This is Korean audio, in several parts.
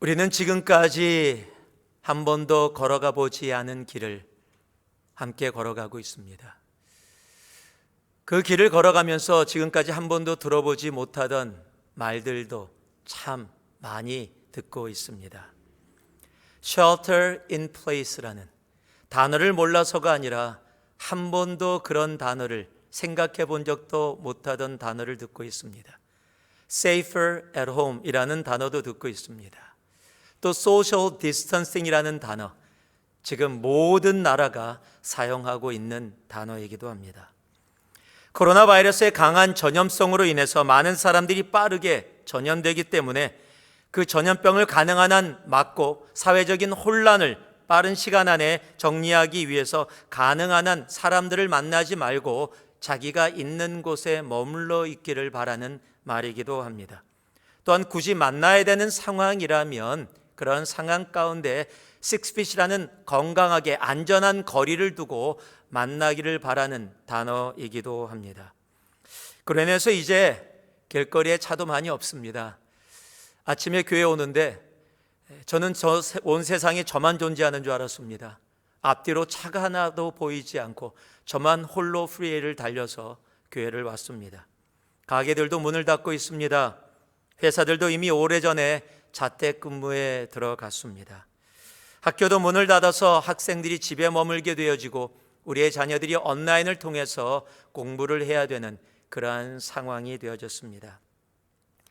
우리는 지금까지 한 번도 걸어가 보지 않은 길을 함께 걸어가고 있습니다. 그 길을 걸어가면서 지금까지 한 번도 들어보지 못하던 말들도 참 많이 듣고 있습니다. Shelter in place라는 단어를 몰라서가 아니라 한 번도 그런 단어를 생각해 본 적도 못하던 단어를 듣고 있습니다. Safer at home 이라는 단어도 듣고 있습니다. 또 social distancing이라는 단어, 지금 모든 나라가 사용하고 있는 단어이기도 합니다. 코로나 바이러스의 강한 전염성으로 인해서 많은 사람들이 빠르게 전염되기 때문에 그 전염병을 가능한 한 막고 사회적인 혼란을 빠른 시간 안에 정리하기 위해서 가능한 한 사람들을 만나지 말고 자기가 있는 곳에 머물러 있기를 바라는 말이기도 합니다. 또한 굳이 만나야 되는 상황이라면 그런 상황 가운데 6feet이라는 건강하게 안전한 거리를 두고 만나기를 바라는 단어이기도 합니다. 그로 인해서 이제 길거리에 차도 많이 없습니다. 아침에 교회 오는데 저는 온 세상에 저만 존재하는 줄 알았습니다. 앞뒤로 차가 하나도 보이지 않고 저만 홀로 프리웨이를 달려서 교회를 왔습니다. 가게들도 문을 닫고 있습니다. 회사들도 이미 오래전에 자택근무에 들어갔습니다. 학교도 문을 닫아서 학생들이 집에 머물게 되어지고 우리의 자녀들이 온라인을 통해서 공부를 해야 되는 그러한 상황이 되어졌습니다.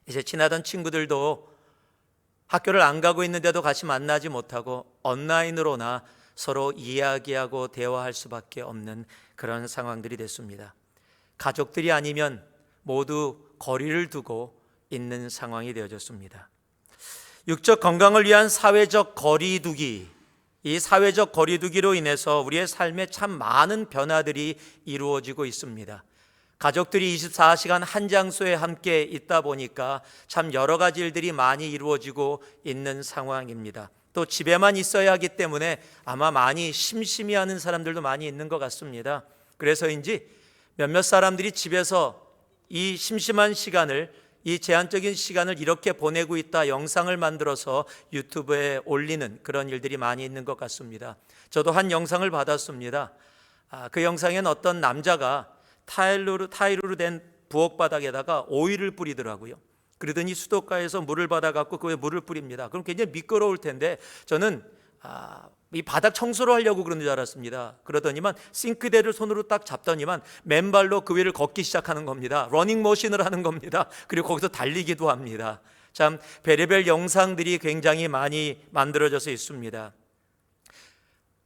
이제 친하던 친구들도 학교를 안 가고 있는데도 같이 만나지 못하고 온라인으로나 서로 이야기하고 대화할 수밖에 없는 그런 상황들이 됐습니다. 가족들이 아니면 모두 거리를 두고 있는 상황이 되어졌습니다. 육적 건강을 위한 사회적 거리두기, 이 사회적 거리두기로 인해서 우리의 삶에 참 많은 변화들이 이루어지고 있습니다. 가족들이 24시간 한 장소에 함께 있다 보니까 참 여러 가지 일들이 많이 이루어지고 있는 상황입니다. 또 집에만 있어야 하기 때문에 아마 많이 심심해하는 사람들도 많이 있는 것 같습니다. 그래서인지 몇몇 사람들이 집에서 이 심심한 시간을, 이 제한적인 시간을 이렇게 보내고 있다 영상을 만들어서 유튜브에 올리는 그런 일들이 많이 있는 것 같습니다. 저도 한 영상을 받았습니다. 그 영상에는 어떤 남자가 타일로 된 부엌바닥에다가 오일을 뿌리더라고요. 그러더니 수도가에서 물을 받아갖고 그에 물을 뿌립니다. 그럼 굉장히 미끄러울 텐데 저는 이 바닥 청소를 하려고 그런 줄 알았습니다. 그러더니만 싱크대를 손으로 딱 잡더니만 맨발로 그 위를 걷기 시작하는 겁니다. 러닝머신을 하는 겁니다. 그리고 거기서 달리기도 합니다. 참 별의별 영상들이 굉장히 많이 만들어져서 있습니다.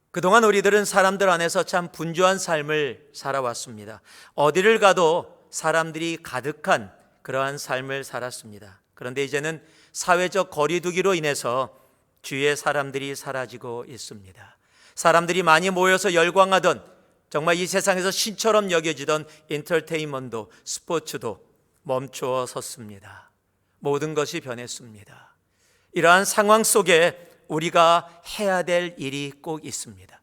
그동안 우리들은 사람들 안에서 참 분주한 삶을 살아왔습니다. 어디를 가도 사람들이 가득한 그러한 삶을 살았습니다. 그런데 이제는 사회적 거리두기로 인해서 주위의 사람들이 사라지고 있습니다. 사람들이 많이 모여서 열광하던, 정말 이 세상에서 신처럼 여겨지던 엔터테인먼트도 스포츠도 멈추어 섰습니다. 모든 것이 변했습니다. 이러한 상황 속에 우리가 해야 될 일이 꼭 있습니다.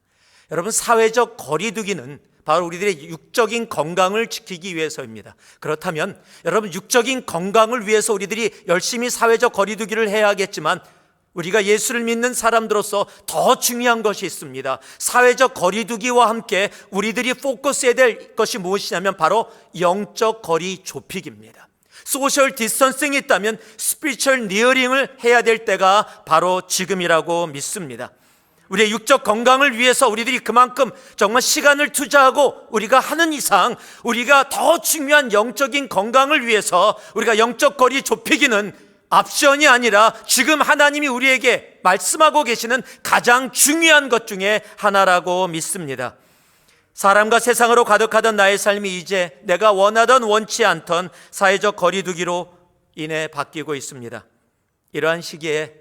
여러분, 사회적 거리두기는 바로 우리들의 육적인 건강을 지키기 위해서입니다. 그렇다면 여러분, 육적인 건강을 위해서 우리들이 열심히 사회적 거리두기를 해야 하겠지만 우리가 예수를 믿는 사람들로서 더 중요한 것이 있습니다. 사회적 거리두기와 함께 우리들이 포커스해야 될 것이 무엇이냐면 바로 영적 거리 좁히기입니다. 소셜 디스턴싱이 있다면 스피리추얼 니어링을 해야 될 때가 바로 지금이라고 믿습니다. 우리의 육적 건강을 위해서 우리들이 그만큼 정말 시간을 투자하고 우리가 하는 이상 우리가 더 중요한 영적인 건강을 위해서 우리가 영적 거리 좁히기는 옵션이 아니라 지금 하나님이 우리에게 말씀하고 계시는 가장 중요한 것 중에 하나라고 믿습니다. 사람과 세상으로 가득하던 나의 삶이 이제 내가 원하던 원치 않던 사회적 거리두기로 인해 바뀌고 있습니다. 이러한 시기에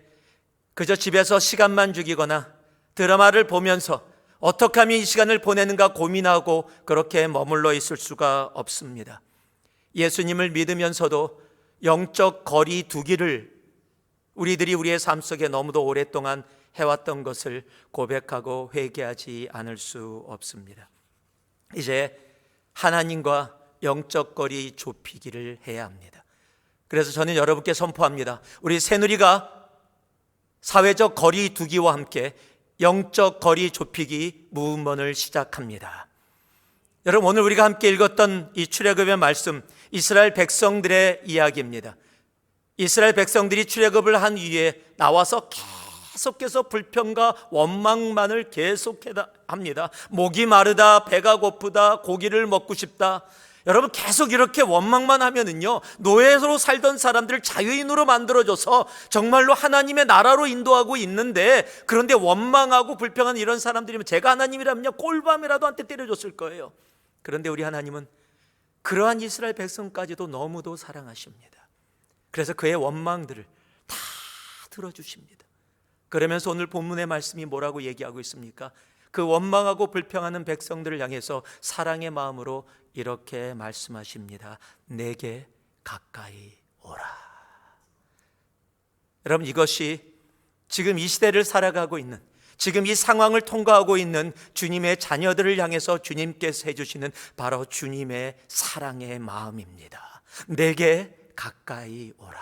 그저 집에서 시간만 죽이거나 드라마를 보면서 어떻게 하면 이 시간을 보내는가 고민하고 그렇게 머물러 있을 수가 없습니다. 예수님을 믿으면서도 영적 거리두기를 우리들이 우리의 삶 속에 너무도 오랫동안 해왔던 것을 고백하고 회개하지 않을 수 없습니다. 이제 하나님과 영적 거리 좁히기를 해야 합니다. 그래서 저는 여러분께 선포합니다. 우리 새누리가 사회적 거리 두기와 함께 영적 거리 좁히기 무브먼트를 시작합니다. 여러분, 오늘 우리가 함께 읽었던 이 출애굽의 말씀, 이스라엘 백성들의 이야기입니다. 이스라엘 백성들이 출애굽을 한 이후에 나와서 계속해서 불평과 원망만을 계속합니다. 목이 마르다, 배가 고프다, 고기를 먹고 싶다. 여러분, 계속 이렇게 원망만 하면은요, 노예로 살던 사람들을 자유인으로 만들어줘서 정말로 하나님의 나라로 인도하고 있는데, 그런데 원망하고 불평하는 이런 사람들이면 제가 하나님이라면요, 꼴밤이라도 한테 때려줬을 거예요. 그런데 우리 하나님은 그러한 이스라엘 백성까지도 너무도 사랑하십니다. 그래서 그의 원망들을 다 들어주십니다. 그러면서 오늘 본문의 말씀이 뭐라고 얘기하고 있습니까? 그 원망하고 불평하는 백성들을 향해서 사랑의 마음으로 이렇게 말씀하십니다. 내게 가까이 오라. 여러분, 이것이 지금 이 시대를 살아가고 있는, 지금 이 상황을 통과하고 있는 주님의 자녀들을 향해서 주님께서 해주시는 바로 주님의 사랑의 마음입니다. 내게 가까이 오라.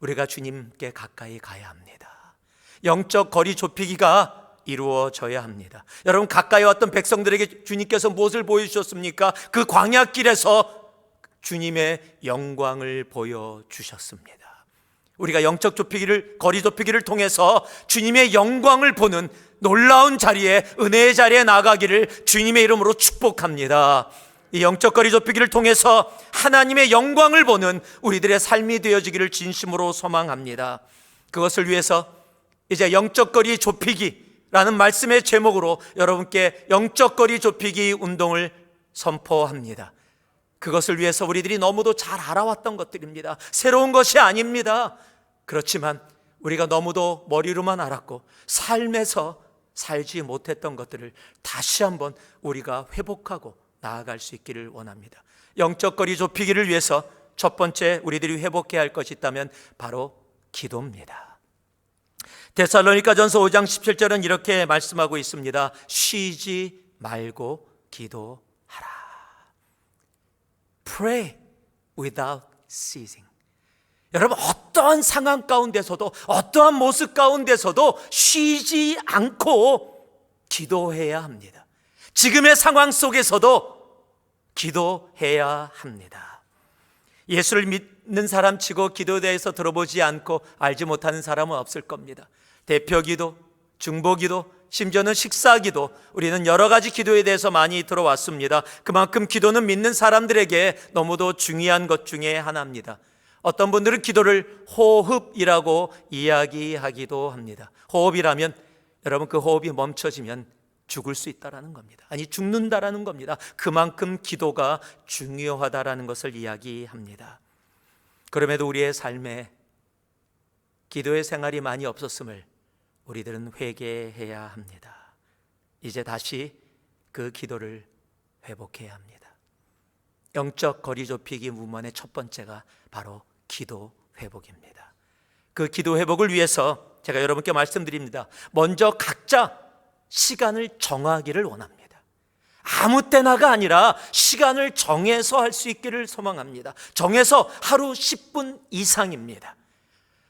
우리가 주님께 가까이 가야 합니다. 영적 거리 좁히기가 이루어져야 합니다. 여러분, 가까이 왔던 백성들에게 주님께서 무엇을 보여주셨습니까? 그 광야길에서 주님의 영광을 보여주셨습니다. 우리가 영적 좁히기를, 거리 좁히기를 통해서 주님의 영광을 보는 놀라운 자리에, 은혜의 자리에 나가기를 주님의 이름으로 축복합니다. 이 영적 거리 좁히기를 통해서 하나님의 영광을 보는 우리들의 삶이 되어지기를 진심으로 소망합니다. 그것을 위해서 이제 영적 거리 좁히기라는 말씀의 제목으로 여러분께 영적 거리 좁히기 운동을 선포합니다. 그것을 위해서 우리들이 너무도 잘 알아왔던 것들입니다. 새로운 것이 아닙니다. 그렇지만 우리가 너무도 머리로만 알았고 삶에서 살지 못했던 것들을 다시 한번 우리가 회복하고 나아갈 수 있기를 원합니다. 영적 거리 좁히기를 위해서 첫 번째 우리들이 회복해야 할 것이 있다면 바로 기도입니다. 데살로니가전서 5장 17절은 이렇게 말씀하고 있습니다. 쉬지 말고 기도하라. Pray without ceasing. 여러분, 어떠한 상황 가운데서도, 어떠한 모습 가운데서도 쉬지 않고 기도해야 합니다. 지금의 상황 속에서도 기도해야 합니다. 예수를 믿는 사람 치고 기도에 대해서 들어보지 않고 알지 못하는 사람은 없을 겁니다. 대표기도, 중보기도, 심지어는 식사기도, 우리는 여러 가지 기도에 대해서 많이 들어왔습니다. 그만큼 기도는 믿는 사람들에게 너무도 중요한 것 중에 하나입니다. 어떤 분들은 기도를 호흡이라고 이야기하기도 합니다. 호흡이라면 여러분, 그 호흡이 멈춰지면 죽을 수 있다라는 겁니다. 아니, 죽는다라는 겁니다. 그만큼 기도가 중요하다라는 것을 이야기합니다. 그럼에도 우리의 삶에 기도의 생활이 많이 없었음을 우리들은 회개해야 합니다. 이제 다시 그 기도를 회복해야 합니다. 영적 거리 좁히기 무브먼트의 첫 번째가 바로 기도 회복입니다. 그 기도 회복을 위해서 제가 여러분께 말씀드립니다. 먼저 각자 시간을 정하기를 원합니다. 아무 때나가 아니라 시간을 정해서 할 수 있기를 소망합니다. 정해서 하루 10분 이상입니다.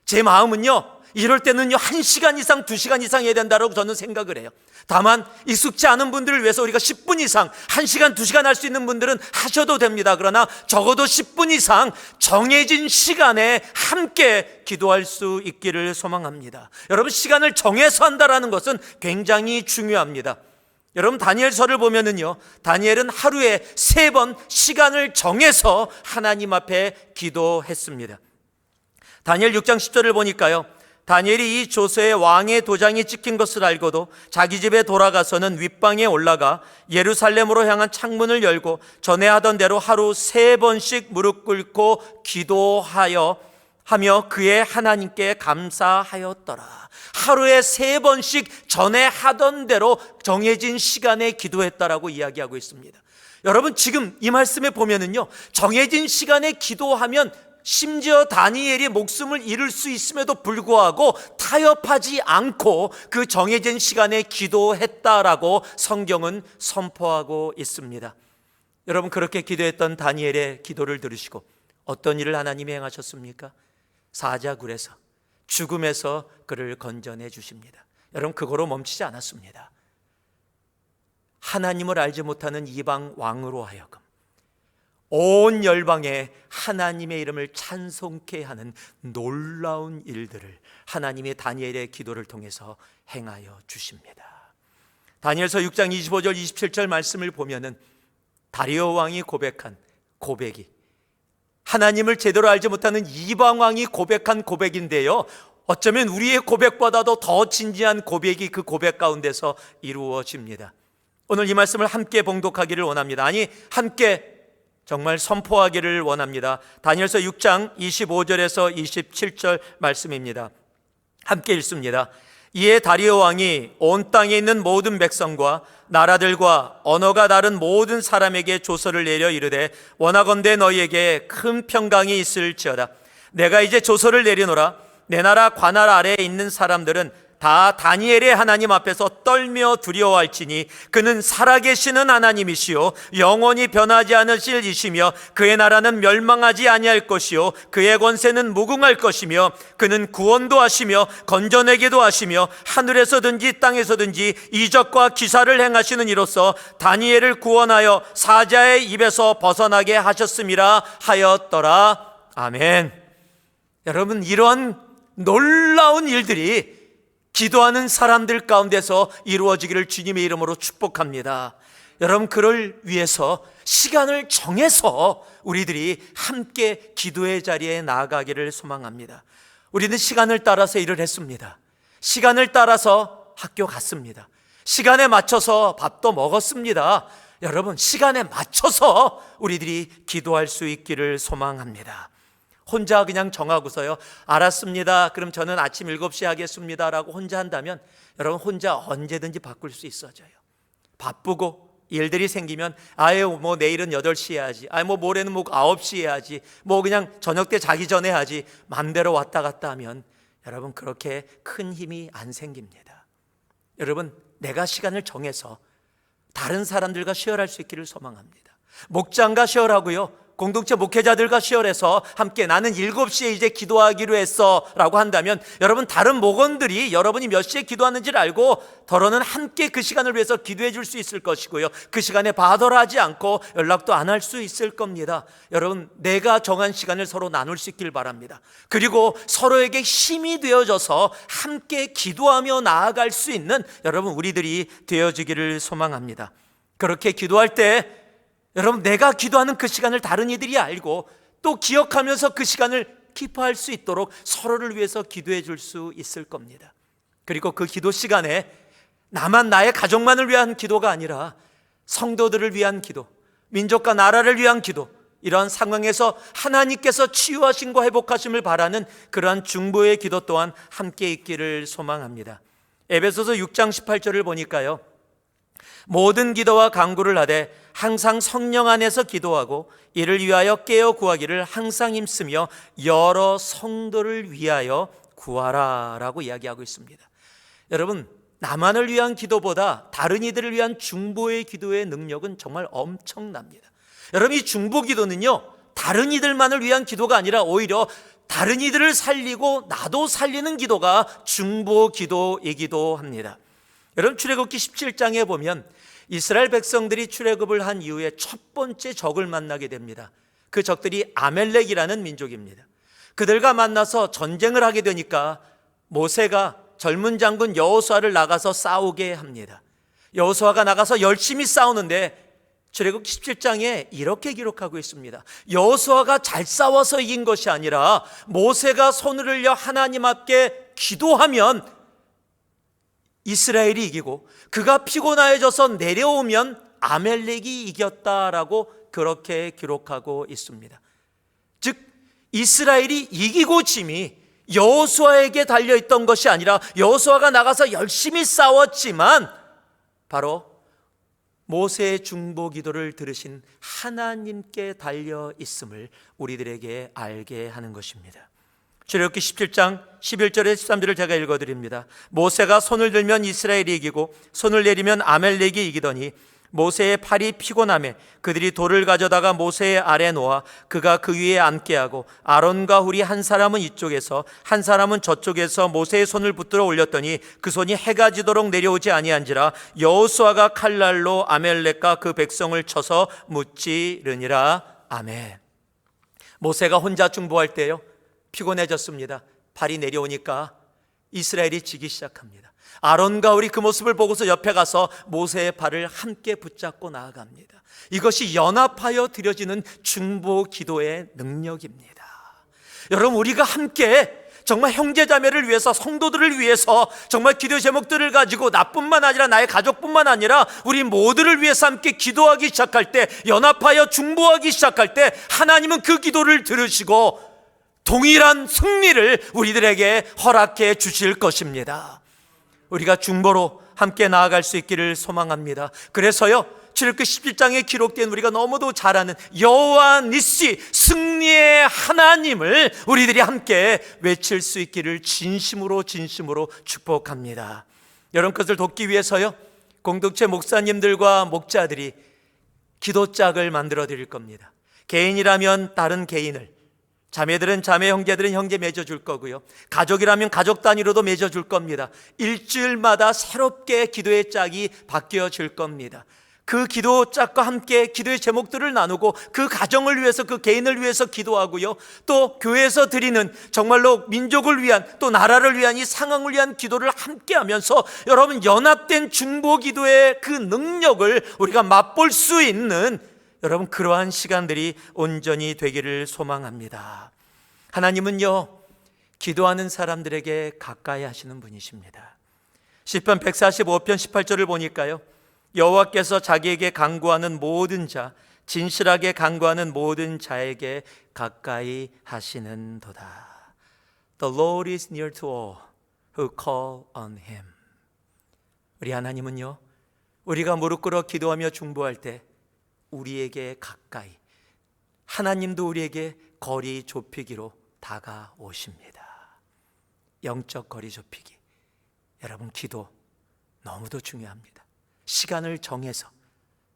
제 마음은요, 이럴 때는요 1시간 이상 2시간 이상 해야 된다고 저는 생각을 해요. 다만 익숙지 않은 분들을 위해서 우리가 10분 이상 1시간 2시간 할 수 있는 분들은 하셔도 됩니다. 그러나 적어도 10분 이상 정해진 시간에 함께 기도할 수 있기를 소망합니다. 여러분, 시간을 정해서 한다는 것은 굉장히 중요합니다. 여러분, 다니엘서를 보면은요, 다니엘은 하루에 3번 시간을 정해서 하나님 앞에 기도했습니다. 다니엘 6장 10절을 보니까요, 다니엘이 이 조서에 왕의 도장이 찍힌 것을 알고도 자기 집에 돌아가서는 윗방에 올라가 예루살렘으로 향한 창문을 열고 전에 하던 대로 하루 3번씩 무릎 꿇고 기도하여 그의 하나님께 감사하였더라. 하루에 3번씩 전에 하던 대로 정해진 시간에 기도했다라고 이야기하고 있습니다. 여러분, 지금 이 말씀에 보면은요, 정해진 시간에 기도하면 심지어 다니엘이 목숨을 잃을 수 있음에도 불구하고 타협하지 않고 그 정해진 시간에 기도했다라고 성경은 선포하고 있습니다. 여러분, 그렇게 기도했던 다니엘의 기도를 들으시고 어떤 일을 하나님이 행하셨습니까? 사자굴에서 죽음에서 그를 건져내 주십니다. 여러분, 그거로 멈추지 않았습니다. 하나님을 알지 못하는 이방 왕으로 하여금 온 열방에 하나님의 이름을 찬송케 하는 놀라운 일들을 하나님의 다니엘의 기도를 통해서 행하여 주십니다. 다니엘서 6장 25절 27절 말씀을 보면은 다리오 왕이 고백한 고백이 하나님을 제대로 알지 못하는 이방 왕이 고백한 고백인데요, 어쩌면 우리의 고백보다도 더 진지한 고백이 그 고백 가운데서 이루어집니다. 오늘 이 말씀을 함께 봉독하기를 원합니다. 아니, 함께 정말 선포하기를 원합니다. 다니엘서 6장 25절에서 27절 말씀입니다. 함께 읽습니다. 이에 다리오 왕이 온 땅에 있는 모든 백성과 나라들과 언어가 다른 모든 사람에게 조서를 내려 이르되 원하건대 너희에게 큰 평강이 있을지어다. 내가 이제 조서를 내리노라. 내 나라 관할 아래에 있는 사람들은 다 다니엘의 하나님 앞에서 떨며 두려워할지니 그는 살아계시는 하나님이시요 영원히 변하지 않으실 이시며 그의 나라는 멸망하지 아니할 것이요 그의 권세는 무궁할 것이며 그는 구원도 하시며 건져내기도 하시며 하늘에서든지 땅에서든지 이적과 기사를 행하시는 이로써 다니엘을 구원하여 사자의 입에서 벗어나게 하셨음이라 하였더라. 아멘. 여러분, 이러한 놀라운 일들이 기도하는 사람들 가운데서 이루어지기를 주님의 이름으로 축복합니다. 여러분, 그를 위해서 시간을 정해서 우리들이 함께 기도의 자리에 나아가기를 소망합니다. 우리는 시간을 따라서 일을 했습니다. 시간을 따라서 학교 갔습니다. 시간에 맞춰서 밥도 먹었습니다. 여러분, 시간에 맞춰서 우리들이 기도할 수 있기를 소망합니다. 혼자 그냥 정하고서요, 알았습니다, 그럼 저는 아침 7시에 하겠습니다 라고 혼자 한다면 여러분, 혼자 언제든지 바꿀 수 있어져요. 바쁘고 일들이 생기면 아유 뭐 내일은 8시에 해야지, 뭐 모레는 뭐 9시에 해야지, 뭐 그냥 저녁 때 자기 전에 해야지, 맘대로 왔다 갔다 하면 여러분, 그렇게 큰 힘이 안 생깁니다. 여러분, 내가 시간을 정해서 다른 사람들과 쉐어할 수 있기를 소망합니다. 목장과 쉐어하고요, 공동체 목회자들과 쉐어해서 함께 나는 7시에 이제 기도하기로 했어 라고 한다면 여러분, 다른 목원들이 여러분이 몇 시에 기도하는지를 알고 더러는 함께 그 시간을 위해서 기도해 줄 수 있을 것이고요, 그 시간에 바더라하지 않고 연락도 안 할 수 있을 겁니다. 여러분, 내가 정한 시간을 서로 나눌 수 있길 바랍니다. 그리고 서로에게 힘이 되어져서 함께 기도하며 나아갈 수 있는 여러분, 우리들이 되어지기를 소망합니다. 그렇게 기도할 때 여러분, 내가 기도하는 그 시간을 다른 이들이 알고 또 기억하면서 그 시간을 기뻐할 수 있도록 서로를 위해서 기도해 줄 수 있을 겁니다. 그리고 그 기도 시간에 나만, 나의 가족만을 위한 기도가 아니라 성도들을 위한 기도, 민족과 나라를 위한 기도, 이러한 상황에서 하나님께서 치유하심과 회복하심을 바라는 그러한 중보의 기도 또한 함께 있기를 소망합니다. 에베소서 6장 18절을 보니까요, 모든 기도와 간구를 하되 항상 성령 안에서 기도하고 이를 위하여 깨어 구하기를 항상 힘쓰며 여러 성도를 위하여 구하라 라고 이야기하고 있습니다. 여러분, 나만을 위한 기도보다 다른 이들을 위한 중보의 기도의 능력은 정말 엄청납니다. 여러분, 이 중보 기도는요, 다른 이들만을 위한 기도가 아니라 오히려 다른 이들을 살리고 나도 살리는 기도가 중보 기도이기도 합니다. 여러분, 출애굽기 17장에 보면 이스라엘 백성들이 출애굽을 한 이후에 첫 번째 적을 만나게 됩니다. 그 적들이 아멜렉이라는 민족입니다. 그들과 만나서 전쟁을 하게 되니까 모세가 젊은 장군 여호수아를 나가서 싸우게 합니다. 여호수아가 나가서 열심히 싸우는데 출애굽기 17장에 이렇게 기록하고 있습니다. 여호수아가 잘 싸워서 이긴 것이 아니라 모세가 손을 흘려 하나님 앞에 기도하면 이스라엘이 이기고 그가 피곤해져서 내려오면 아멜렉이 이겼다라고 그렇게 기록하고 있습니다. 즉, 이스라엘이 이기고 짐이 여호수아에게 달려있던 것이 아니라 여호수아가 나가서 열심히 싸웠지만 바로 모세의 중보 기도를 들으신 하나님께 달려있음을 우리들에게 알게 하는 것입니다. 출애굽기 17장 11절에 13절을 제가 읽어드립니다. 모세가 손을 들면 이스라엘이 이기고 손을 내리면 아멜렉이 이기더니 모세의 팔이 피곤하매 그들이 돌을 가져다가 모세의 아래 놓아 그가 그 위에 앉게 하고 아론과 훌이 한 사람은 이쪽에서 한 사람은 저쪽에서 모세의 손을 붙들어 올렸더니 그 손이 해가 지도록 내려오지 아니한지라. 여호수아가 칼날로 아멜렉과 그 백성을 쳐서 무찌르니라. 아멘. 모세가 혼자 중보할 때요, 피곤해졌습니다. 발이 내려오니까 이스라엘이 지기 시작합니다. 아론과 훌이 그 모습을 보고서 옆에 가서 모세의 발을 함께 붙잡고 나아갑니다. 이것이 연합하여 드려지는 중보 기도의 능력입니다. 여러분, 우리가 함께 정말 형제자매를 위해서, 성도들을 위해서 정말 기도 제목들을 가지고 나뿐만 아니라 나의 가족뿐만 아니라 우리 모두를 위해서 함께 기도하기 시작할 때, 연합하여 중보하기 시작할 때 하나님은 그 기도를 들으시고 동일한 승리를 우리들에게 허락해 주실 것입니다. 우리가 중보로 함께 나아갈 수 있기를 소망합니다. 그래서요, 출애굽기 17장에 기록된 우리가 너무도 잘 아는 여호와 니시, 승리의 하나님을 우리들이 함께 외칠 수 있기를 진심으로 축복합니다. 여러분, 그것을 돕기 위해서요, 공동체 목사님들과 목자들이 기도짝을 만들어 드릴 겁니다. 개인이라면 다른 개인을, 자매들은 자매, 형제들은 형제 맺어줄 거고요, 가족이라면 가족 단위로도 맺어줄 겁니다. 일주일마다 새롭게 기도의 짝이 바뀌어질 겁니다. 그 기도 짝과 함께 기도의 제목들을 나누고 그 가정을 위해서, 그 개인을 위해서 기도하고요, 또 교회에서 드리는 정말로 민족을 위한, 또 나라를 위한, 이 상황을 위한 기도를 함께 하면서 여러분, 연합된 중보 기도의 그 능력을 우리가 맛볼 수 있는 여러분, 그러한 시간들이 온전히 되기를 소망합니다. 하나님은요, 기도하는 사람들에게 가까이 하시는 분이십니다. 시편 145편 18절을 보니까요, 여호와께서 자기에게 간구하는 모든 자, 진실하게 간구하는 모든 자에게 가까이 하시는도다. The Lord is near to all who call on him. 우리 하나님은요, 우리가 무릎 꿇어 기도하며 중보할 때 우리에게 가까이, 하나님도 우리에게 거리 좁히기로 다가오십니다. 영적 거리 좁히기. 여러분, 기도 너무도 중요합니다. 시간을 정해서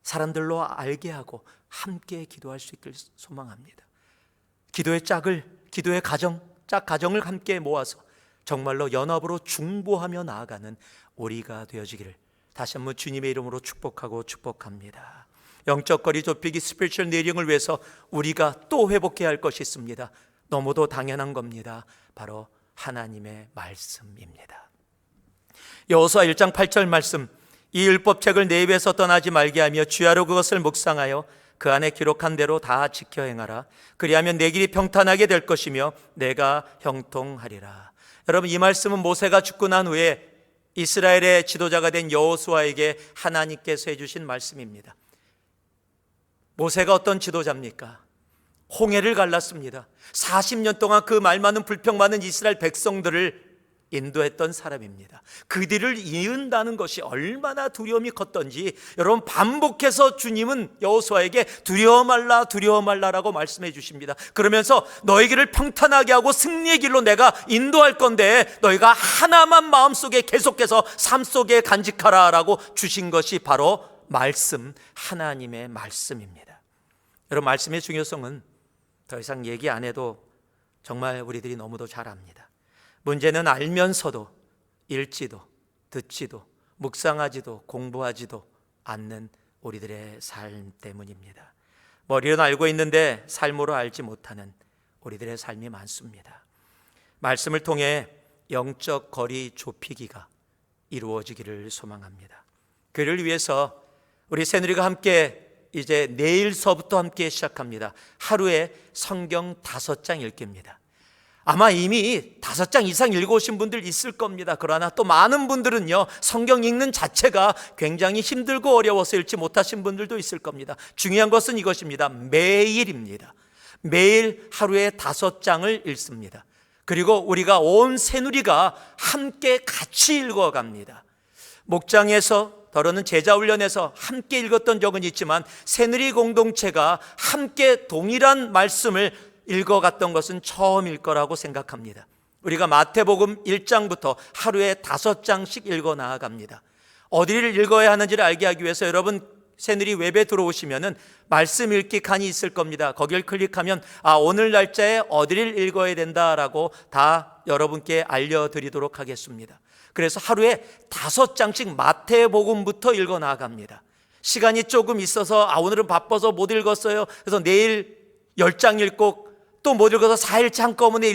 사람들로 알게 하고 함께 기도할 수 있길 소망합니다. 기도의 짝을, 기도의 가정을 함께 모아서 정말로 연합으로 중보하며 나아가는 우리가 되어지기를 다시 한번 주님의 이름으로 축복합니다. 영적 거리 좁히기, 스피리추얼 네링을 위해서 우리가 또 회복해야 할 것이 있습니다. 너무도 당연한 겁니다. 바로 하나님의 말씀입니다. 여호수아 1장 8절 말씀, 이 율법책을 내 입에서 떠나지 말게 하며 주야로 그것을 묵상하여 그 안에 기록한 대로 다 지켜 행하라. 그리하면 내 길이 평탄하게 될 것이며 내가 형통하리라. 여러분, 이 말씀은 모세가 죽고 난 후에 이스라엘의 지도자가 된 여호수아에게 하나님께서 해주신 말씀입니다. 모세가 어떤 지도자입니까? 홍해를 갈랐습니다. 40년 동안 그 말 많은 불평 많은 이스라엘 백성들을 인도했던 사람입니다. 그들을 이은다는 것이 얼마나 두려움이 컸던지 여러분, 반복해서 주님은 여호수아에게 두려워 말라라고 말씀해 주십니다. 그러면서 너희들을 평탄하게 하고 승리의 길로 내가 인도할 건데 너희가 하나만 마음속에 계속해서 삶 속에 간직하라라고 주신 것이 바로 말씀, 하나님의 말씀입니다. 여러분, 말씀의 중요성은 더 이상 얘기 안 해도 정말 우리들이 너무도 잘 압니다. 문제는 알면서도 읽지도 듣지도 묵상하지도 공부하지도 않는 우리들의 삶 때문입니다. 머리로는 알고 있는데 삶으로 알지 못하는 우리들의 삶이 많습니다. 말씀을 통해 영적 거리 좁히기가 이루어지기를 소망합니다. 그를 위해서 우리 새누리가 함께 이제 내일서부터 함께 시작합니다. 하루에 성경 5장 읽기입니다. 아마 이미 5장 이상 읽어오신 분들 있을 겁니다. 그러나 또 많은 분들은요, 성경 읽는 자체가 굉장히 힘들고 어려워서 읽지 못하신 분들도 있을 겁니다. 중요한 것은 이것입니다. 매일입니다. 매일 하루에 5장을 읽습니다. 그리고 우리가 온 새누리가 함께 같이 읽어갑니다. 목장에서 더러는 제자훈련에서 함께 읽었던 적은 있지만 새누리 공동체가 함께 동일한 말씀을 읽어갔던 것은 처음일 거라고 생각합니다. 우리가 마태복음 1장부터 하루에 5장씩 읽어 나아갑니다. 어디를 읽어야 하는지를 알게 하기 위해서 여러분, 새누리 웹에 들어오시면은 말씀 읽기 칸이 있을 겁니다. 거길 클릭하면 오늘 날짜에 어디를 읽어야 된다라고 다 여러분께 알려드리도록 하겠습니다. 그래서 하루에 5장씩 마태복음부터 읽어 나갑니다. 시간이 조금 있어서 오늘은 바빠서 못 읽었어요. 그래서 내일 10장 읽고 또 못 읽어서 4일째 한꺼번에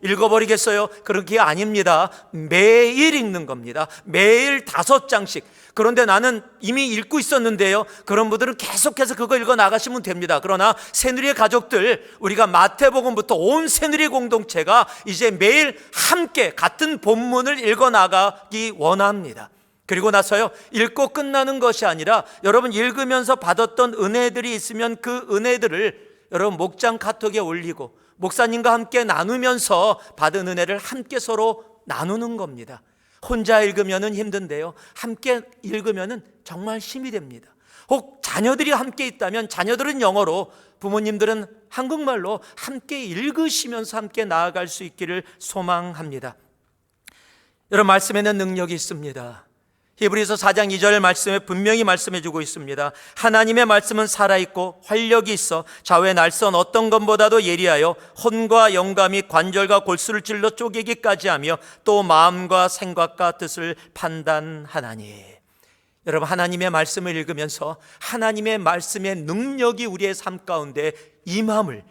읽어버리겠어요? 그런 게 아닙니다. 매일 읽는 겁니다. 매일 5장씩. 그런데 나는 이미 읽고 있었는데요. 그런 분들은 계속해서 그거 읽어 나가시면 됩니다. 그러나 새누리의 가족들, 우리가 마태복음부터 온 새누리 공동체가 이제 매일 함께 같은 본문을 읽어 나가기 원합니다. 그리고 나서요, 읽고 끝나는 것이 아니라 여러분 읽으면서 받았던 은혜들이 있으면 그 은혜들을 여러분 목장 카톡에 올리고 목사님과 함께 나누면서 받은 은혜를 함께 서로 나누는 겁니다. 혼자 읽으면 힘든데요, 함께 읽으면 정말 힘이 됩니다. 혹 자녀들이 함께 있다면 자녀들은 영어로, 부모님들은 한국말로 함께 읽으시면서 함께 나아갈 수 있기를 소망합니다. 여러분, 말씀에는 능력이 있습니다. 히브리서 4장 2절 말씀에 분명히 말씀해 주고 있습니다. 하나님의 말씀은 살아있고 활력이 있어 좌우의 날선 어떤 것보다도 예리하여 혼과 영감이 관절과 골수를 찔러 쪼개기까지 하며 또 마음과 생각과 뜻을 판단하나니. 여러분, 하나님의 말씀을 읽으면서 하나님의 말씀의 능력이 우리의 삶 가운데 임함을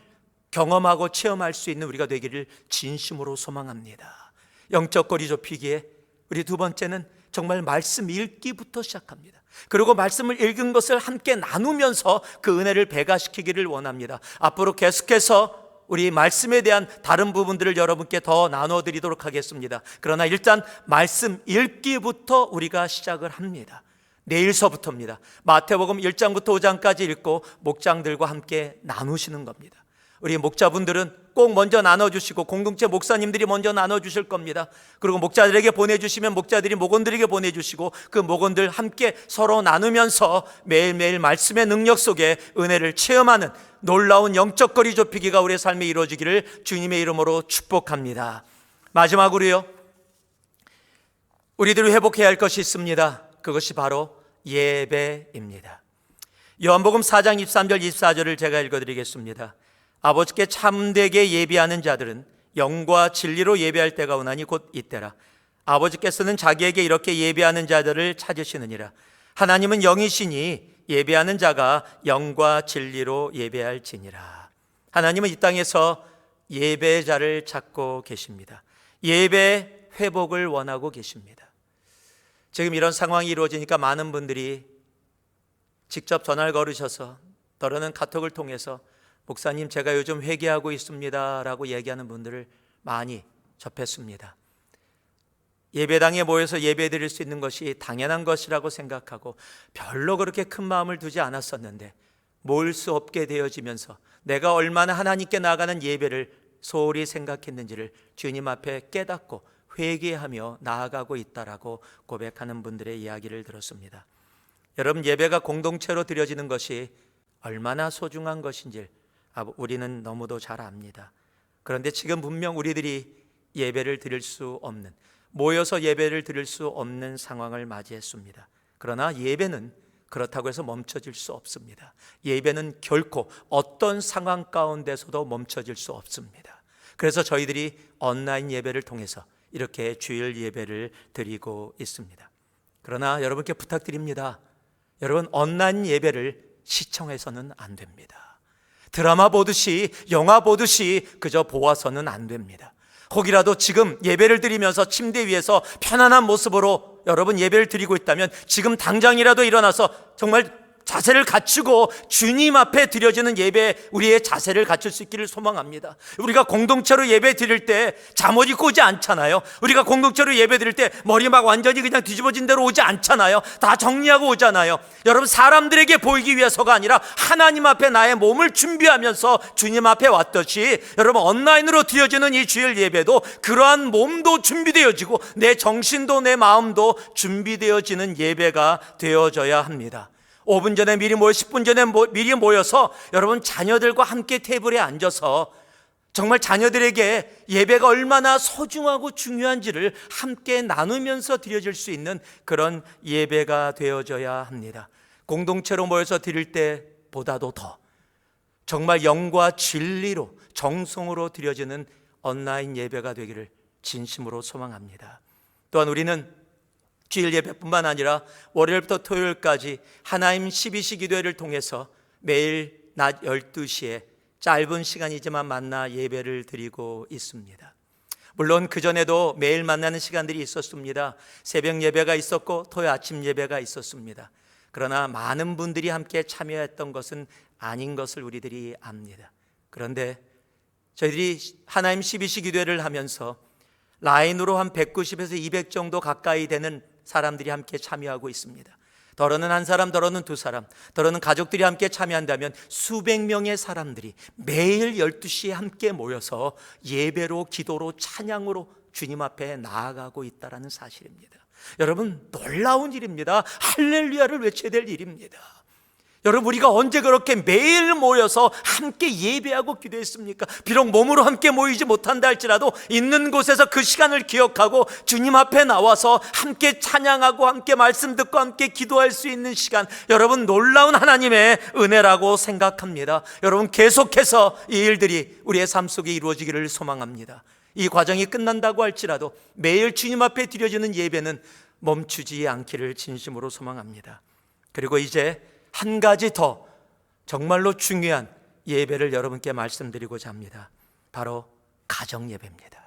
경험하고 체험할 수 있는 우리가 되기를 진심으로 소망합니다. 영적 거리 좁히기에 우리 두 번째는 정말 말씀 읽기부터 시작합니다. 그리고 말씀을 읽은 것을 함께 나누면서 그 은혜를 배가시키기를 원합니다. 앞으로 계속해서 우리 말씀에 대한 다른 부분들을 여러분께 더 나눠드리도록 하겠습니다. 그러나 일단 말씀 읽기부터 우리가 시작을 합니다. 내일서부터입니다. 마태복음 1장부터 5장까지 읽고 목장들과 함께 나누시는 겁니다. 우리 목자분들은 꼭 먼저 나눠주시고 공동체 목사님들이 먼저 나눠주실 겁니다. 그리고 목자들에게 보내주시면 목자들이 목원들에게 보내주시고 그 목원들 함께 서로 나누면서 매일매일 말씀의 능력 속에 은혜를 체험하는 놀라운 영적 거리 좁히기가 우리의 삶에 이루어지기를 주님의 이름으로 축복합니다. 마지막으로요, 우리들이 회복해야 할 것이 있습니다. 그것이 바로 예배입니다. 요한복음 4장 23절 24절을 제가 읽어드리겠습니다. 아버지께 참되게 예배하는 자들은 영과 진리로 예배할 때가 오나니 곧 이때라. 아버지께서는 자기에게 이렇게 예배하는 자들을 찾으시느니라. 하나님은 영이시니 예배하는 자가 영과 진리로 예배할지니라. 하나님은 이 땅에서 예배자를 찾고 계십니다. 예배 회복을 원하고 계십니다. 지금 이런 상황이 이루어지니까 많은 분들이 직접 전화를 걸으셔서, 때로는 카톡을 통해서 목사님, 제가 요즘 회개하고 있습니다 라고 얘기하는 분들을 많이 접했습니다. 예배당에 모여서 예배 드릴 수 있는 것이 당연한 것이라고 생각하고 별로 그렇게 큰 마음을 두지 않았었는데 모일 수 없게 되어지면서 내가 얼마나 하나님께 나아가는 예배를 소홀히 생각했는지를 주님 앞에 깨닫고 회개하며 나아가고 있다라고 고백하는 분들의 이야기를 들었습니다. 여러분, 예배가 공동체로 드려지는 것이 얼마나 소중한 것인지 우리는 너무도 잘 압니다. 그런데 지금 분명 우리들이 예배를 드릴 수 없는, 모여서 예배를 드릴 수 없는 상황을 맞이했습니다. 그러나 예배는 그렇다고 해서 멈춰질 수 없습니다. 예배는 결코 어떤 상황 가운데서도 멈춰질 수 없습니다. 그래서 저희들이 온라인 예배를 통해서 이렇게 주일 예배를 드리고 있습니다. 그러나 여러분께 부탁드립니다. 여러분, 온라인 예배를 시청해서는 안 됩니다. 드라마 보듯이, 영화 보듯이 그저 보아서는 안 됩니다. 혹이라도 지금 예배를 드리면서 침대 위에서 편안한 모습으로 여러분 예배를 드리고 있다면 지금 당장이라도 일어나서 정말 자세를 갖추고 주님 앞에 드려지는 예배, 우리의 자세를 갖출 수 있기를 소망합니다. 우리가 공동체로 예배 드릴 때 잠옷 입고 오지 않잖아요. 우리가 공동체로 예배 드릴 때 머리 막 완전히 그냥 뒤집어진 대로 오지 않잖아요. 다 정리하고 오잖아요. 여러분, 사람들에게 보이기 위해서가 아니라 하나님 앞에 나의 몸을 준비하면서 주님 앞에 왔듯이 여러분, 온라인으로 드려지는 이 주일 예배도 그러한 몸도 준비되어지고 내 정신도 내 마음도 준비되어지는 예배가 되어져야 합니다. 5분 전에 미리 모여 10분 전에 미리 모여서 여러분 자녀들과 함께 테이블에 앉아서 정말 자녀들에게 예배가 얼마나 소중하고 중요한지를 함께 나누면서 드려질 수 있는 그런 예배가 되어져야 합니다. 공동체로 모여서 드릴 때보다도 더 정말 영과 진리로 정성으로 드려지는 온라인 예배가 되기를 진심으로 소망합니다. 또한 우리는 주일 예배뿐만 아니라 월요일부터 토요일까지 하나님 12시 기도회를 통해서 매일 낮 12시에 짧은 시간이지만 만나 예배를 드리고 있습니다. 물론 그전에도 매일 만나는 시간들이 있었습니다. 새벽 예배가 있었고 토요 아침 예배가 있었습니다. 그러나 많은 분들이 함께 참여했던 것은 아닌 것을 우리들이 압니다. 그런데 저희들이 하나님 12시 기도회를 하면서 라인으로 한 190에서 200 정도 가까이 되는 사람들이 함께 참여하고 있습니다. 더러는 한 사람, 더러는 두 사람, 더러는 가족들이 함께 참여한다면 수백 명의 사람들이 매일 12시에 함께 모여서 예배로, 기도로, 찬양으로 주님 앞에 나아가고 있다는 사실입니다. 여러분, 놀라운 일입니다. 할렐루야를 외쳐야 될 일입니다. 여러분, 우리가 언제 그렇게 매일 모여서 함께 예배하고 기도했습니까? 비록 몸으로 함께 모이지 못한다 할지라도 있는 곳에서 그 시간을 기억하고 주님 앞에 나와서 함께 찬양하고 함께 말씀 듣고 함께 기도할 수 있는 시간, 여러분, 놀라운 하나님의 은혜라고 생각합니다. 여러분, 계속해서 이 일들이 우리의 삶 속에 이루어지기를 소망합니다. 이 과정이 끝난다고 할지라도 매일 주님 앞에 드려지는 예배는 멈추지 않기를 진심으로 소망합니다. 그리고 이제 한 가지 더 정말로 중요한 예배를 여러분께 말씀드리고자 합니다. 바로 가정 예배입니다.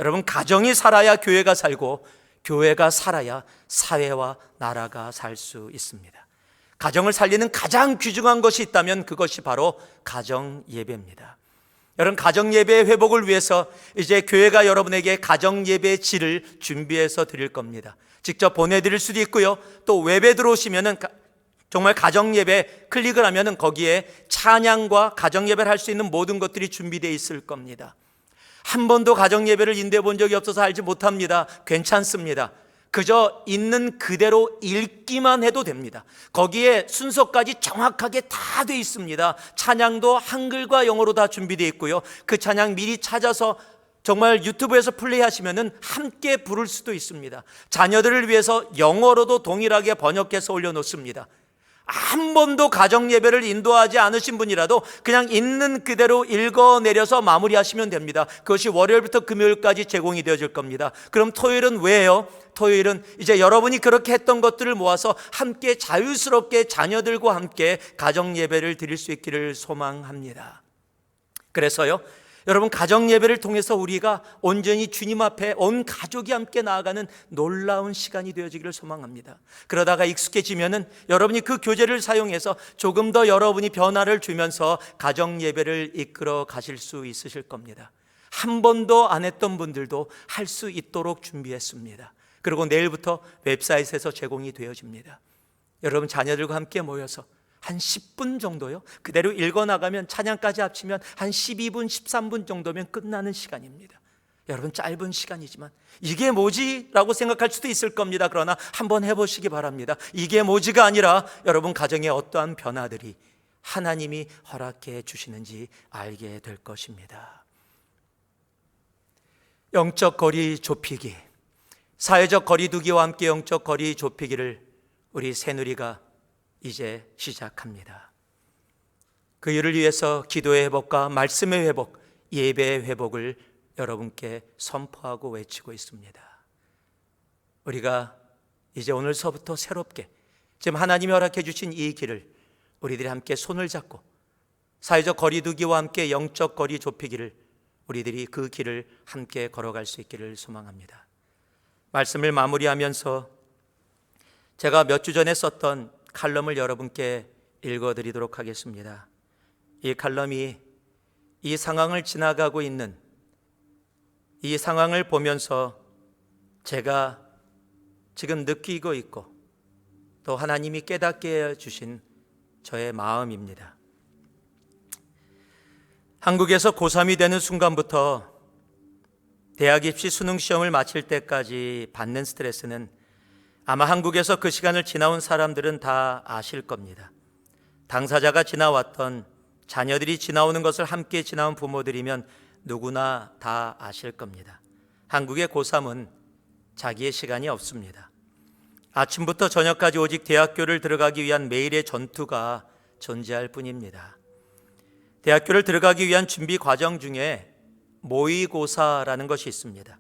여러분, 가정이 살아야 교회가 살고 교회가 살아야 사회와 나라가 살 수 있습니다. 가정을 살리는 가장 귀중한 것이 있다면 그것이 바로 가정 예배입니다. 여러분, 가정 예배의 회복을 위해서 이제 교회가 여러분에게 가정 예배의 질을 준비해서 드릴 겁니다. 직접 보내드릴 수도 있고요, 또 웹에 들어오시면은 정말 가정예배 클릭을 하면 거기에 찬양과 가정예배를 할 수 있는 모든 것들이 준비되어 있을 겁니다. 한 번도 가정예배를 인도해 본 적이 없어서 알지 못합니다. 괜찮습니다. 그저 있는 그대로 읽기만 해도 됩니다. 거기에 순서까지 정확하게 다 돼 있습니다. 찬양도 한글과 영어로 다 준비되어 있고요, 그 찬양 미리 찾아서 정말 유튜브에서 플레이하시면 함께 부를 수도 있습니다. 자녀들을 위해서 영어로도 동일하게 번역해서 올려놓습니다. 한 번도 가정 예배를 인도하지 않으신 분이라도 그냥 있는 그대로 읽어내려서 마무리하시면 됩니다. 그것이 월요일부터 금요일까지 제공이 되어질 겁니다. 그럼 토요일은 왜요? 토요일은 이제 여러분이 그렇게 했던 것들을 모아서 함께 자유스럽게 자녀들과 함께 가정 예배를 드릴 수 있기를 소망합니다. 그래서요, 여러분, 가정 예배를 통해서 우리가 온전히 주님 앞에 온 가족이 함께 나아가는 놀라운 시간이 되어지기를 소망합니다. 그러다가 익숙해지면은 여러분이 그 교재를 사용해서 조금 더 여러분이 변화를 주면서 가정 예배를 이끌어 가실 수 있으실 겁니다. 한 번도 안 했던 분들도 할 수 있도록 준비했습니다. 그리고 내일부터 웹사이트에서 제공이 되어집니다. 여러분, 자녀들과 함께 모여서 한 10분 정도요, 그대로 읽어나가면 찬양까지 합치면 한 12분, 13분 정도면 끝나는 시간입니다. 여러분, 짧은 시간이지만 이게 뭐지? 라고 생각할 수도 있을 겁니다. 그러나 한번 해보시기 바랍니다. 이게 뭐지가 아니라 여러분 가정에 어떠한 변화들이 하나님이 허락해 주시는지 알게 될 것입니다. 영적 거리 좁히기, 사회적 거리두기와 함께 영적 거리 좁히기를 우리 새누리가 이제 시작합니다. 그 일을 위해서 기도의 회복과 말씀의 회복, 예배의 회복을 여러분께 선포하고 외치고 있습니다. 우리가 이제 오늘서부터 새롭게 지금 하나님이 허락해 주신 이 길을 우리들이 함께 손을 잡고 사회적 거리두기와 함께 영적 거리 좁히기를 우리들이 그 길을 함께 걸어갈 수 있기를 소망합니다. 말씀을 마무리하면서 제가 몇 주 전에 썼던 칼럼을 여러분께 읽어드리도록 하겠습니다. 이 칼럼이 이 상황을 지나가고 있는 이 상황을 보면서 제가 지금 느끼고 있고 또 하나님이 깨닫게 해주신 저의 마음입니다. 한국에서 고3이 되는 순간부터 대학 입시 수능 시험을 마칠 때까지 받는 스트레스는 아마 한국에서 그 시간을 지나온 사람들은 다 아실 겁니다. 당사자가 지나왔던, 자녀들이 지나오는 것을 함께 지나온 부모들이면 누구나 다 아실 겁니다. 한국의 고3은 자기의 시간이 없습니다. 아침부터 저녁까지 오직 대학교를 들어가기 위한 매일의 전투가 존재할 뿐입니다. 대학교를 들어가기 위한 준비 과정 중에 모의고사라는 것이 있습니다.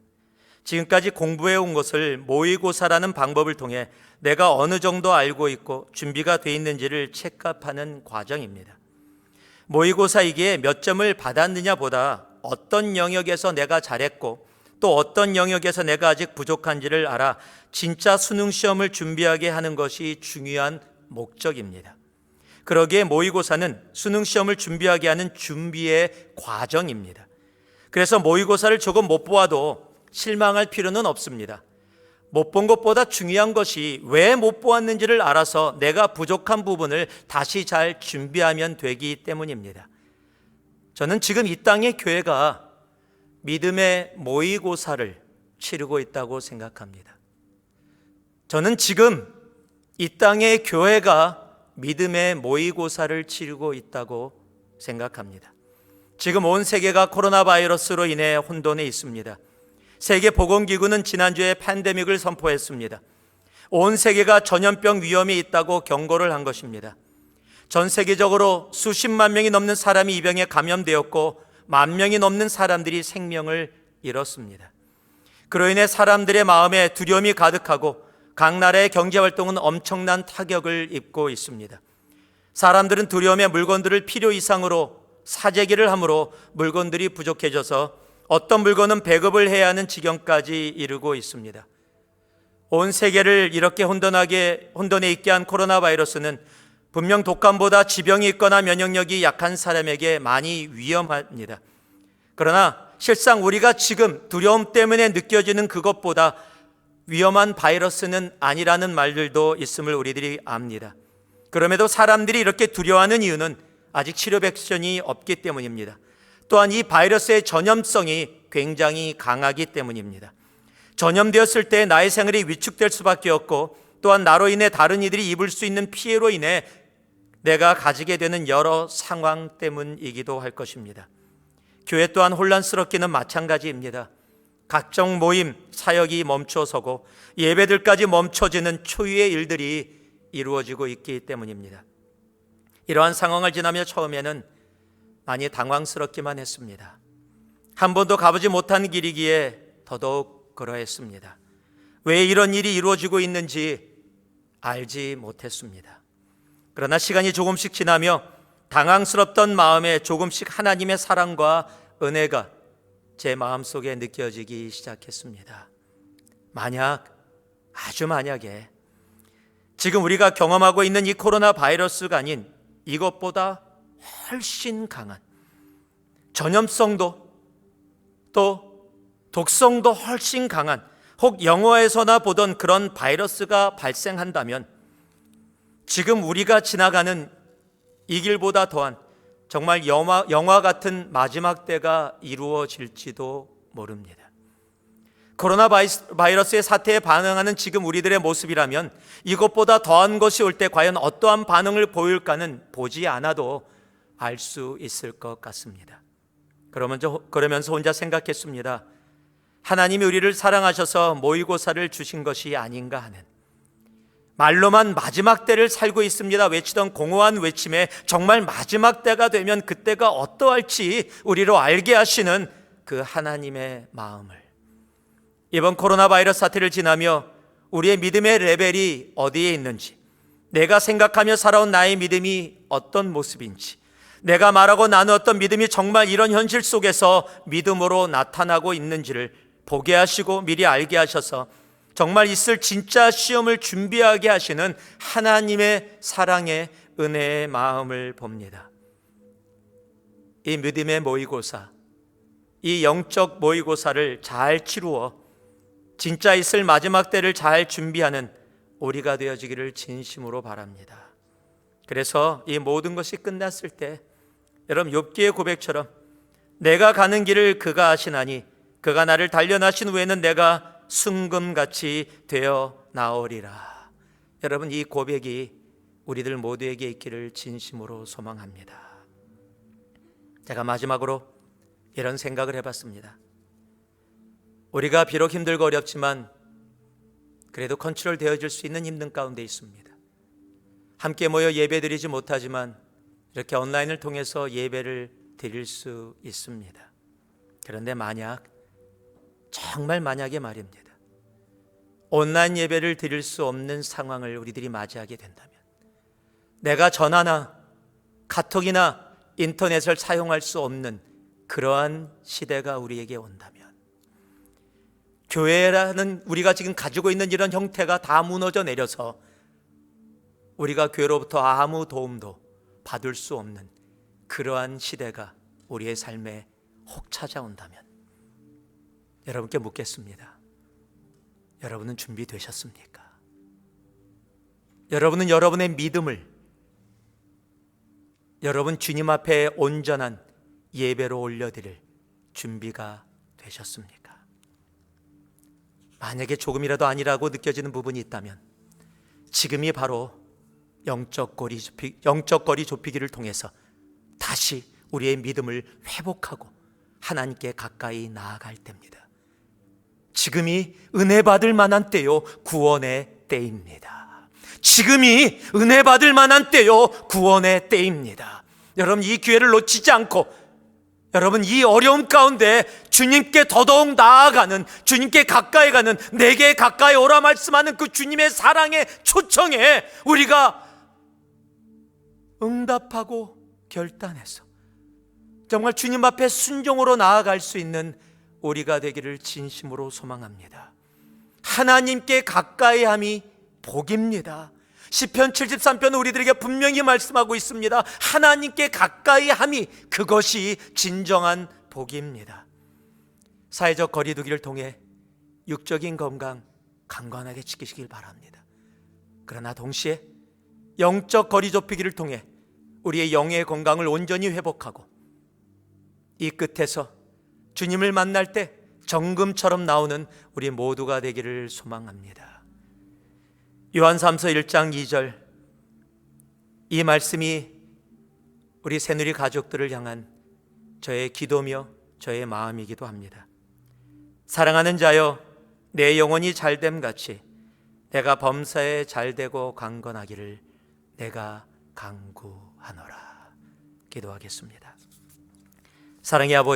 지금까지 공부해 온 것을 모의고사라는 방법을 통해 내가 어느 정도 알고 있고 준비가 돼 있는지를 체크하는 과정입니다. 모의고사이기에 몇 점을 받았느냐 보다 어떤 영역에서 내가 잘했고 또 어떤 영역에서 내가 아직 부족한지를 알아 진짜 수능 시험을 준비하게 하는 것이 중요한 목적입니다. 그러기에 모의고사는 수능 시험을 준비하게 하는 준비의 과정입니다. 그래서 모의고사를 조금 못 보아도 실망할 필요는 없습니다. 못 본 것보다 중요한 것이 왜 못 보았는지를 알아서 내가 부족한 부분을 다시 잘 준비하면 되기 때문입니다. 저는 지금 이 땅의 교회가 믿음의 모의고사를 치르고 있다고 생각합니다. 저는 지금 이 땅의 교회가 믿음의 모의고사를 치르고 있다고 생각합니다. 지금 온 세계가 코로나 바이러스로 인해 혼돈에 있습니다. 세계보건기구는 지난주에 팬데믹을 선포했습니다. 온 세계가 전염병 위험이 있다고 경고를 한 것입니다. 전 세계적으로 수십만 명이 넘는 사람이 이 병에 감염되었고 10,000명이 넘는 사람들이 생명을 잃었습니다. 그로 인해 사람들의 마음에 두려움이 가득하고 각 나라의 경제활동은 엄청난 타격을 입고 있습니다. 사람들은 두려움에 물건들을 필요 이상으로 사재기를 함으로 물건들이 부족해져서 어떤 물건은 배급을 해야 하는 지경까지 이르고 있습니다. 온 세계를 이렇게 혼돈에 있게 한 코로나 바이러스는 분명 독감보다 지병이 있거나 면역력이 약한 사람에게 많이 위험합니다. 그러나 실상 우리가 지금 두려움 때문에 느껴지는 그것보다 위험한 바이러스는 아니라는 말들도 있음을 우리들이 압니다. 그럼에도 사람들이 이렇게 두려워하는 이유는 아직 치료 백신이 없기 때문입니다. 또한 이 바이러스의 전염성이 굉장히 강하기 때문입니다. 전염되었을 때 나의 생활이 위축될 수밖에 없고 또한 나로 인해 다른 이들이 입을 수 있는 피해로 인해 내가 가지게 되는 여러 상황 때문이기도 할 것입니다. 교회 또한 혼란스럽기는 마찬가지입니다. 각종 모임, 사역이 멈춰서고 예배들까지 멈춰지는 초유의 일들이 이루어지고 있기 때문입니다. 이러한 상황을 지나며 처음에는 많이 당황스럽기만 했습니다. 한 번도 가보지 못한 길이기에 더더욱 그러했습니다. 왜 이런 일이 이루어지고 있는지 알지 못했습니다. 그러나 시간이 조금씩 지나며 당황스럽던 마음에 조금씩 하나님의 사랑과 은혜가 제 마음속에 느껴지기 시작했습니다. 아주 만약에 지금 우리가 경험하고 있는 이 코로나 바이러스가 아닌 이것보다 훨씬 강한 전염성도 또 독성도 훨씬 강한 혹 영화에서나 보던 그런 바이러스가 발생한다면 지금 우리가 지나가는 이 길보다 더한 정말 영화 같은 마지막 때가 이루어질지도 모릅니다. 코로나 바이러스의 사태에 반응하는 지금 우리들의 모습이라면 이것보다 더한 것이 올 때 과연 어떠한 반응을 보일까는 보지 않아도 알 수 있을 것 같습니다. 그러면서 혼자 생각했습니다. 하나님이 우리를 사랑하셔서 모의고사를 주신 것이 아닌가 하는, 말로만 마지막 때를 살고 있습니다 외치던 공허한 외침에 정말 마지막 때가 되면 그때가 어떠할지 우리로 알게 하시는 그 하나님의 마음을, 이번 코로나 바이러스 사태를 지나며 우리의 믿음의 레벨이 어디에 있는지, 내가 생각하며 살아온 나의 믿음이 어떤 모습인지, 내가 말하고 나누었던 믿음이 정말 이런 현실 속에서 믿음으로 나타나고 있는지를 보게 하시고 미리 알게 하셔서 정말 있을 진짜 시험을 준비하게 하시는 하나님의 사랑의 은혜의 마음을 봅니다. 이 믿음의 모의고사, 이 영적 모의고사를 잘 치루어 진짜 있을 마지막 때를 잘 준비하는 우리가 되어지기를 진심으로 바랍니다. 그래서 이 모든 것이 끝났을 때 여러분 욥기의 고백처럼 내가 가는 길을 그가 아시나니 그가 나를 단련하신 후에는 내가 순금같이 되어 나오리라. 여러분 이 고백이 우리들 모두에게 있기를 진심으로 소망합니다. 제가 마지막으로 이런 생각을 해봤습니다. 우리가 비록 힘들고 어렵지만 그래도 컨트롤 되어질 수 있는 힘든 가운데 있습니다. 함께 모여 예배드리지 못하지만 이렇게 온라인을 통해서 예배를 드릴 수 있습니다. 그런데 정말 만약에 말입니다, 온라인 예배를 드릴 수 없는 상황을 우리들이 맞이하게 된다면, 내가 전화나 카톡이나 인터넷을 사용할 수 없는 그러한 시대가 우리에게 온다면, 교회라는 우리가 지금 가지고 있는 이런 형태가 다 무너져 내려서 우리가 교회로부터 아무 도움도 받을 수 없는 그러한 시대가 우리의 삶에 혹 찾아온다면, 여러분께 묻겠습니다. 여러분은 준비되셨습니까? 여러분은 여러분의 믿음을, 여러분 주님 앞에 온전한 예배로 올려드릴 준비가 되셨습니까? 만약에 조금이라도 아니라고 느껴지는 부분이 있다면 지금이 바로 영적 거리 좁히기를 통해서 다시 우리의 믿음을 회복하고 하나님께 가까이 나아갈 때입니다. 지금이 은혜 받을 만한 때요, 구원의 때입니다. 지금이 은혜 받을 만한 때요, 구원의 때입니다. 여러분, 이 기회를 놓치지 않고 여러분, 이 어려움 가운데 주님께 더더욱 나아가는, 주님께 가까이 가는, 내게 가까이 오라 말씀하는 그 주님의 사랑의 초청에 우리가 응답하고 결단해서 정말 주님 앞에 순종으로 나아갈 수 있는 우리가 되기를 진심으로 소망합니다. 하나님께 가까이함이 복입니다. 시편 73편은 우리들에게 분명히 말씀하고 있습니다. 하나님께 가까이함이, 그것이 진정한 복입니다. 사회적 거리두기를 통해 육적인 건강 강건하게 지키시길 바랍니다. 그러나 동시에 영적 거리 좁히기를 통해 우리의 영의 건강을 온전히 회복하고 이 끝에서 주님을 만날 때 정금처럼 나오는 우리 모두가 되기를 소망합니다. 요한3서 1장 2절, 이 말씀이 우리 새누리 가족들을 향한 저의 기도며 저의 마음이기도 합니다. 사랑하는 자여, 내 영혼이 잘됨 같이 내가 범사에 잘되고 강건하기를 내가 간구하노라. 기도하겠습니다. 사랑의 아버지,